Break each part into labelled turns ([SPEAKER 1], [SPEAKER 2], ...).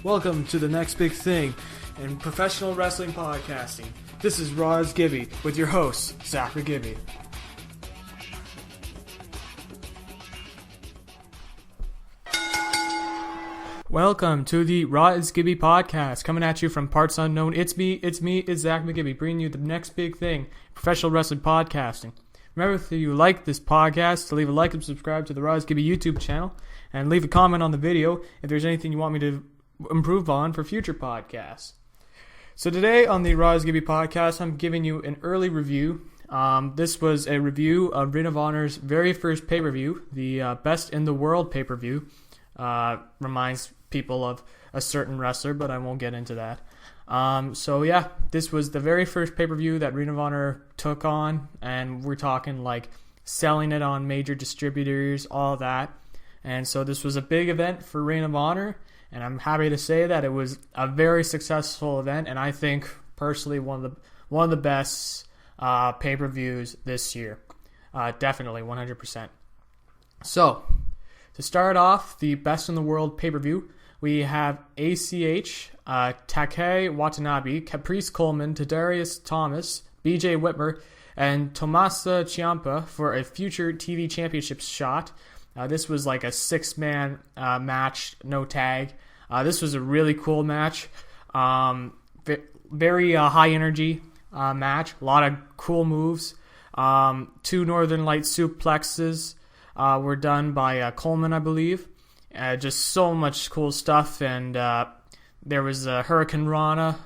[SPEAKER 1] Welcome to the next big thing in professional wrestling podcasting. This is World Gibby with your host, Zach and Gibby. Welcome to the Raw is Gibby podcast, coming at you from parts unknown. It's Zach McGibby, bringing you the next big thing, professional wrestling podcasting. Remember, if you like this podcast, to leave a like and subscribe to the Raw is Gibby YouTube channel, and leave a comment on the video if there's anything you want me to improve on for future podcasts. So today on the Raw is Gibby podcast, I'm giving you an early review. This was a review of Ring of Honor's very first pay-per-view, the Best in the World pay-per-view. Reminds people of a certain wrestler, but I won't get into that. This was the very first pay-per-view that Ring of Honor took on, and we're talking like selling it on major distributors, all that. And so this was a big event for Ring of Honor, and I'm happy to say that it was a very successful event, and I think personally one of the best pay-per-views this year. Definitely 100%. So to start off the Best in the World pay-per-view, we have ACH, Take Watanabe, Caprice Coleman, Tadarius Thomas, BJ Whitmer, and Tommaso Ciampa for a future TV championship shot. This was like a 6-man match, no tag. This was a really cool match. Very high energy match. A lot of cool moves. 2 Northern Light suplexes were done by Coleman, I believe. Just so much cool stuff. And there was a Hurricane Rana.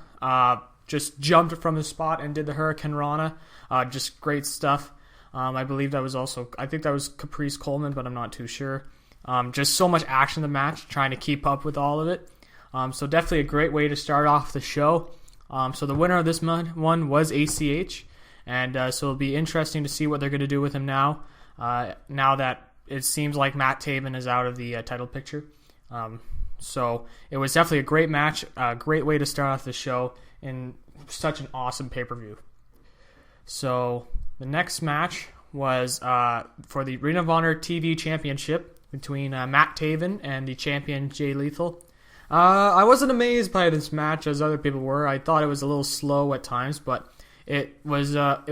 [SPEAKER 1] Just jumped from his spot and did the Hurricane Rana. Just great stuff. I think that was Caprice Coleman, but I'm not too sure. Just so much action in the match, trying to keep up with all of it. So definitely a great way to start off the show. So the winner of this one was ACH, and so it'll be interesting to see what they're going to do with him now. Now that it seems like Matt Taven is out of the title picture. So it was definitely a great match, a great way to start off the show in such an awesome pay-per-view. So the next match was for the Ring of Honor TV Championship between Matt Taven and the champion Jay Lethal. I wasn't amazed by this match as other people were. I thought it was a little slow at times, but it was a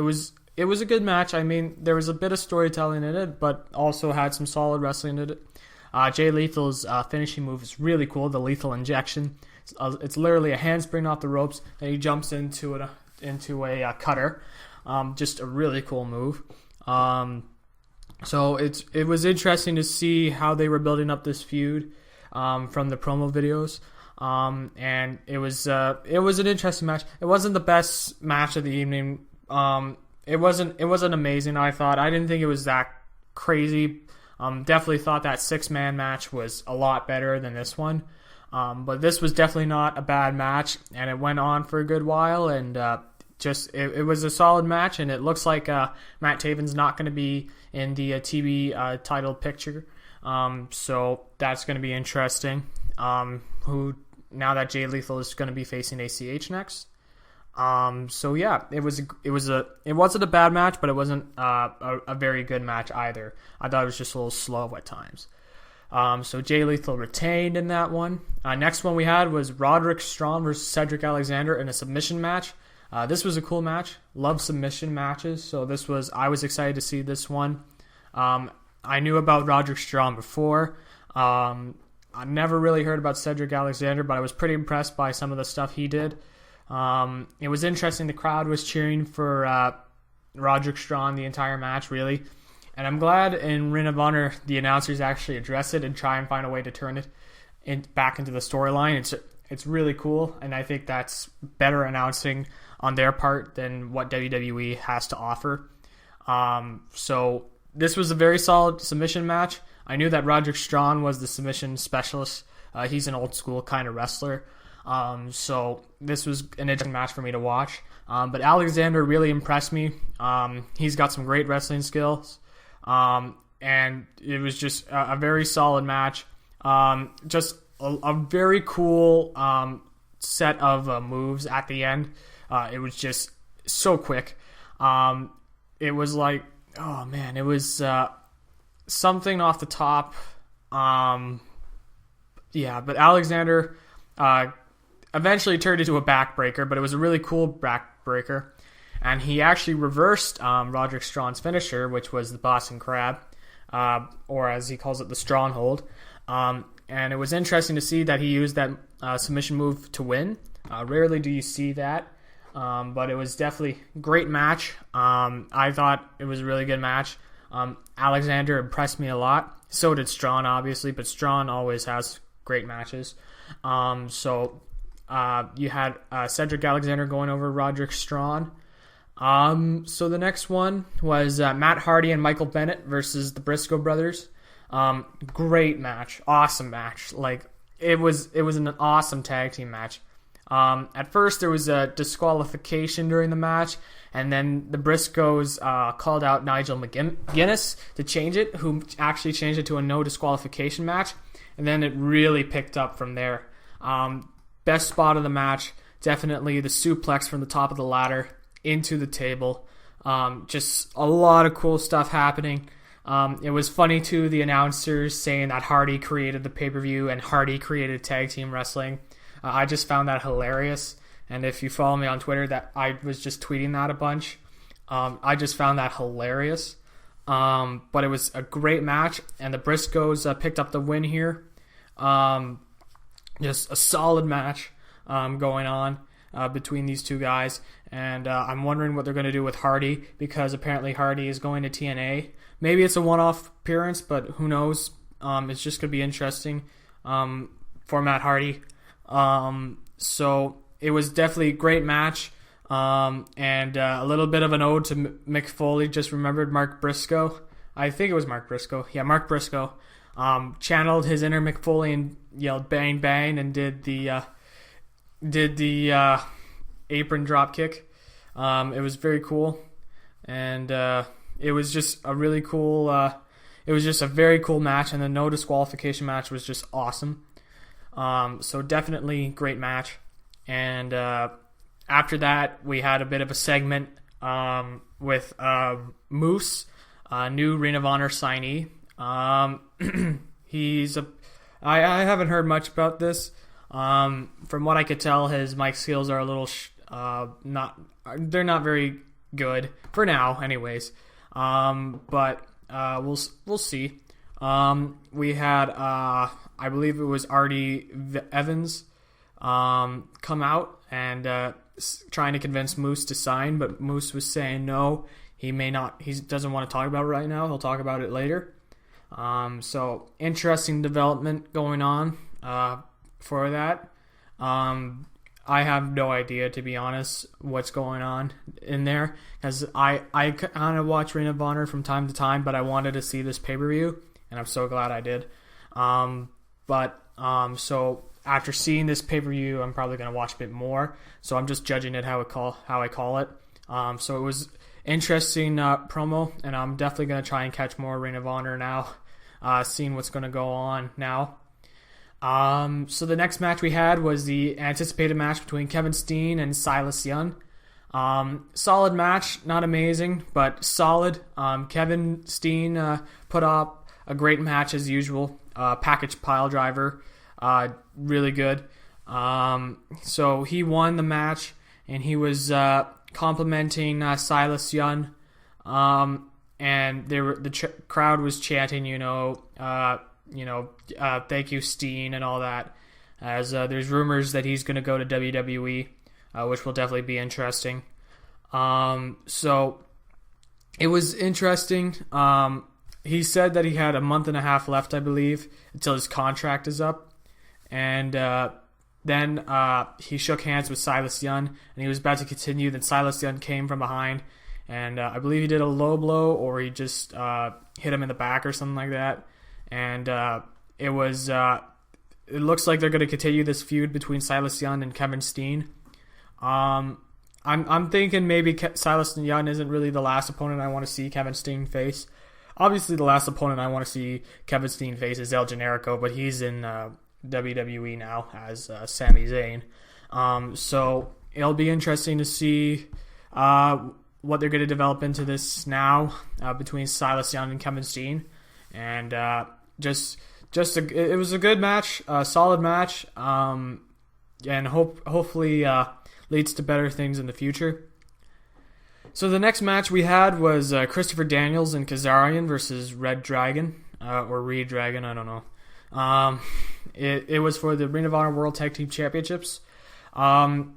[SPEAKER 1] good match. I mean, there was a bit of storytelling in it, but also had some solid wrestling in it. Jay Lethal's finishing move is really cool, the lethal injection. It's literally a handspring off the ropes, and he jumps into a cutter. Just a really cool move. So it was interesting to see how they were building up this feud from the promo videos. And it was an interesting match. It wasn't the best match of the evening. It wasn't amazing, I thought. I didn't think it was that crazy. Definitely thought that 6-man match was a lot better than this one. But this was definitely not a bad match, and it went on for a good while, and it was a solid match, and it looks like Matt Taven's not going to be in the TV title picture. So that's going to be interesting. Now that Jay Lethal is going to be facing ACH next. It wasn't a bad match, but it wasn't a very good match either. I thought it was just a little slow at times. So Jay Lethal retained in that one. Next one we had was Roderick Strong versus Cedric Alexander in a submission match. This was a cool match. Love submission matches, so I was excited to see this one. I knew about Roderick Strong before. I never really heard about Cedric Alexander, but I was pretty impressed by some of the stuff he did. It was interesting. The crowd was cheering for Roderick Strong the entire match, really. And I'm glad in Ring of Honor the announcers actually address it and try and find a way to turn it back into the storyline. It's really cool, and I think that's better announcing on their part than what WWE has to offer. So this was a very solid submission match. I knew that Roderick Strong was the submission specialist. He's an old school kind of wrestler. So this was an interesting match for me to watch. But Alexander really impressed me. He's got some great wrestling skills. And it was just a very solid match. Just a very cool set of moves at the end. It was just so quick. It was like, oh man, it was something off the top. Yeah, but Alexander eventually turned into a backbreaker, but it was a really cool backbreaker. And he actually reversed Roderick Strong's finisher, which was the Boston Crab, or as he calls it, the Stronghold. And it was interesting to see that he used that submission move to win. Rarely do you see that, but it was definitely a great match. I thought it was a really good match. Alexander impressed me a lot. So did Strong, obviously, but Strong always has great matches. So you had Cedric Alexander going over Roderick Strong. So the next one was Matt Hardy and Michael Bennett versus the Briscoe brothers. Great match, awesome match. Like it was an awesome tag team match. At first there was a disqualification during the match, and then the Briscoes called out Nigel McGuinness to change it, who actually changed it to a no disqualification match, and then it really picked up from there. Best spot of the match, definitely the suplex from the top of the ladder into the table. Just a lot of cool stuff happening. It was funny too, the announcers saying that Hardy created the pay-per-view and Hardy created tag team wrestling. I just found that hilarious. And if you follow me on Twitter, that I was just tweeting that a bunch. I just found that hilarious. But it was a great match, and the Briscoes picked up the win here. Just a solid match going on between these two guys. And I'm wondering what they're going to do with Hardy, because apparently Hardy is going to TNA. Maybe it's a one-off appearance, but who knows? It's just going to be interesting for Matt Hardy. So it was definitely a great match. And a little bit of an ode to Mick Foley. Just remembered Mark Briscoe. I think it was Mark Briscoe. Yeah, Mark Briscoe. Channeled his inner Mick Foley and yelled "bang bang" and did the apron drop kick. It was very cool, and it was just a really cool. It was just a very cool match, and the no disqualification match was just awesome. So definitely great match. And after that, we had a bit of a segment with Moose, a new Ring of Honor signee. I haven't heard much about this. From what I could tell, his mic skills are a little they're not very good for now, anyways. But we'll see. We had I believe it was Artie Evans come out and trying to convince Moose to sign, but Moose was saying no, he may not. He doesn't want to talk about it right now. He'll talk about it later. So interesting development going on for that. I have no idea, to be honest, what's going on in there, because I kind of watch Ring of Honor from time to time, but I wanted to see this pay-per-view, and I'm so glad I did. So after seeing this pay-per-view, I'm probably going to watch a bit more, so I'm just judging it how I call it. So it was interesting promo, and I'm definitely going to try and catch more Ring of Honor now, seeing what's going to go on now. So the next match we had was the anticipated match between Kevin Steen and Silas Young. Solid match, not amazing, but solid. Kevin Steen put up a great match as usual. Package pile driver, really good. So he won the match, and he was complimenting Silas Young. And the crowd was chanting, thank you, Steen, and all that, as there's rumors that he's going to go to WWE, which will definitely be interesting. So it was interesting. He said that he had a month and a half left, I believe, until his contract is up. And then he shook hands with Silas Young, and he was about to continue. Then Silas Young came from behind, and I believe he did a low blow, or he just hit him in the back or something like that. And it looks like they're going to continue this feud between Silas Young and Kevin Steen. I'm thinking maybe Silas Young isn't really the last opponent I want to see Kevin Steen face. Obviously, the last opponent I want to see Kevin Steen face is El Generico, but he's in WWE now as Sami Zayn. So it'll be interesting to see what they're going to develop into this now between Silas Young and Kevin Steen. And it was a good match, a solid match, and hopefully leads to better things in the future. So the next match we had was Christopher Daniels and Kazarian versus Red Dragon, or Reed Dragon, I don't know. It was for the Ring of Honor World Tag Team Championships.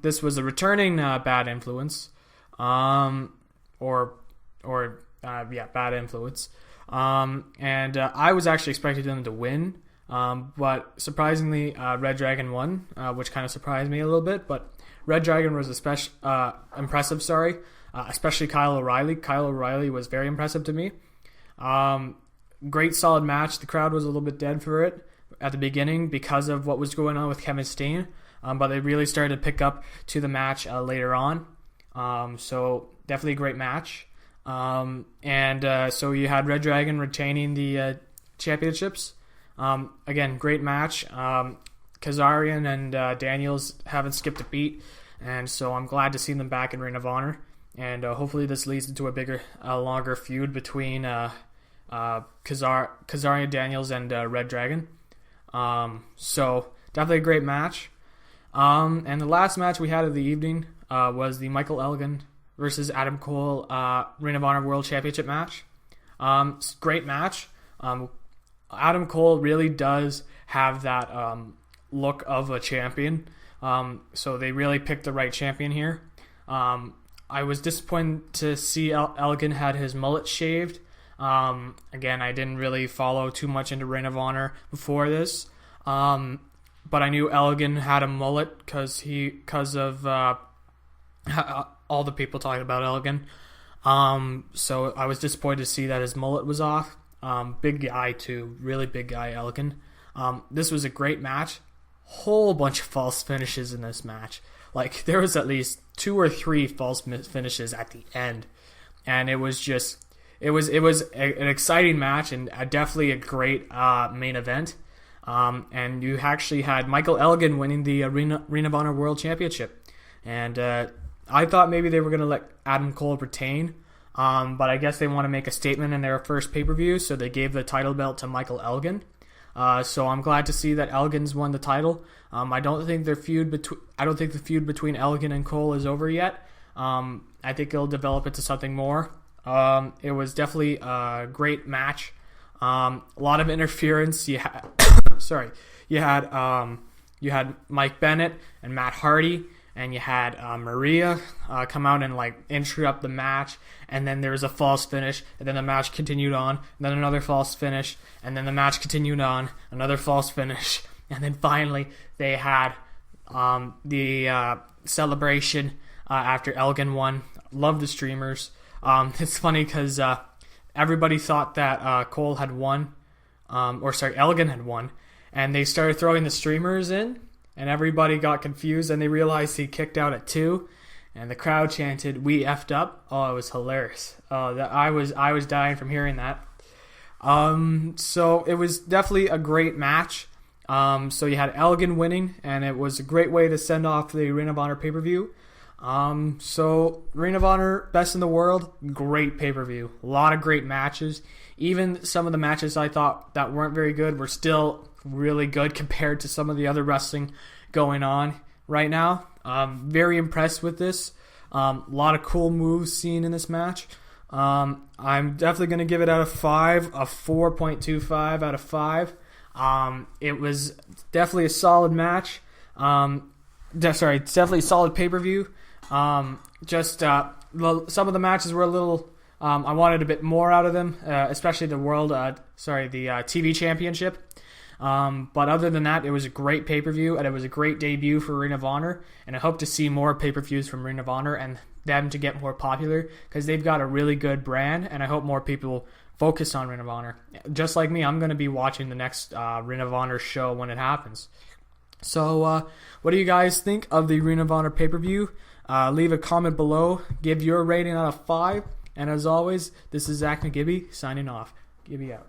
[SPEAKER 1] This was a returning Bad Influence, Bad Influence. And I was actually expecting them to win, but surprisingly, Red Dragon won, which kind of surprised me a little bit. But Red Dragon was impressive. Especially Kyle O'Reilly. Kyle O'Reilly was very impressive to me. Great solid match. The crowd was a little bit dead for it at the beginning because of what was going on with Kevin Steen, but they really started to pick up to the match later on. So definitely a great match. So you had Red Dragon retaining the championships. Again, great match. Kazarian and Daniels haven't skipped a beat, and so I'm glad to see them back in Ring of Honor. And hopefully this leads into a longer feud between Kazarian, Daniels, and Red Dragon. So definitely a great match. And the last match we had of the evening was the Michael Elgin versus Adam Cole Ring of Honor World Championship match. Great match. Adam Cole really does have that look of a champion. So they really picked the right champion here. I was disappointed to see Elgin had his mullet shaved. Again, I didn't really follow too much into Ring of Honor before this. But I knew Elgin had a mullet because of all the people talking about Elgin. So I was disappointed to see that his mullet was off. Big guy too, really big guy Elgin. This was a great match. Whole bunch of false finishes in this match. Like there was at least 2 or 3 false finishes at the end, and it was an exciting match and definitely a great main event. And you actually had Michael Elgin winning the Ring of Honor World Championship, and I thought maybe they were going to let Adam Cole retain, but I guess they want to make a statement in their first pay-per-view, so they gave the title belt to Michael Elgin. So I'm glad to see that Elgin's won the title. I don't think the feud between Elgin and Cole is over yet. I think it'll develop into something more. It was definitely a great match. A lot of interference. You had Mike Bennett and Matt Hardy, and you had Maria come out and interrupt the match, and then there was a false finish, and then the match continued on, and then another false finish, and then the match continued on, another false finish, and then finally they had the celebration after Elgin won. Love the streamers. It's funny because everybody thought that Elgin had won, and they started throwing the streamers in, and everybody got confused, and they realized he kicked out at 2, and the crowd chanted, "We effed up." Oh, it was hilarious. I was dying from hearing that. So it was definitely a great match. So you had Elgin winning, and it was a great way to send off the Ring of Honor pay-per-view. So Ring of Honor, best in the world, great pay-per-view. A lot of great matches. Even some of the matches I thought that weren't very good were still really good compared to some of the other wrestling going on right now. Very impressed with this. A lot of cool moves seen in this match. I'm definitely going to give it out of 5, a 4.25 out of 5. It was definitely a solid match. It's definitely a solid pay-per-view. Some of the matches were a little... I wanted a bit more out of them, especially the TV Championship. But other than that, it was a great pay-per-view, and it was a great debut for Ring of Honor, and I hope to see more pay-per-views from Ring of Honor and them to get more popular, because they've got a really good brand, and I hope more people focus on Ring of Honor. Just like me, I'm going to be watching the next Ring of Honor show when it happens. So, what do you guys think of the Ring of Honor pay-per-view? Leave a comment below, give your rating out of 5, and as always, this is Zach and Gibby signing off. Gibby out.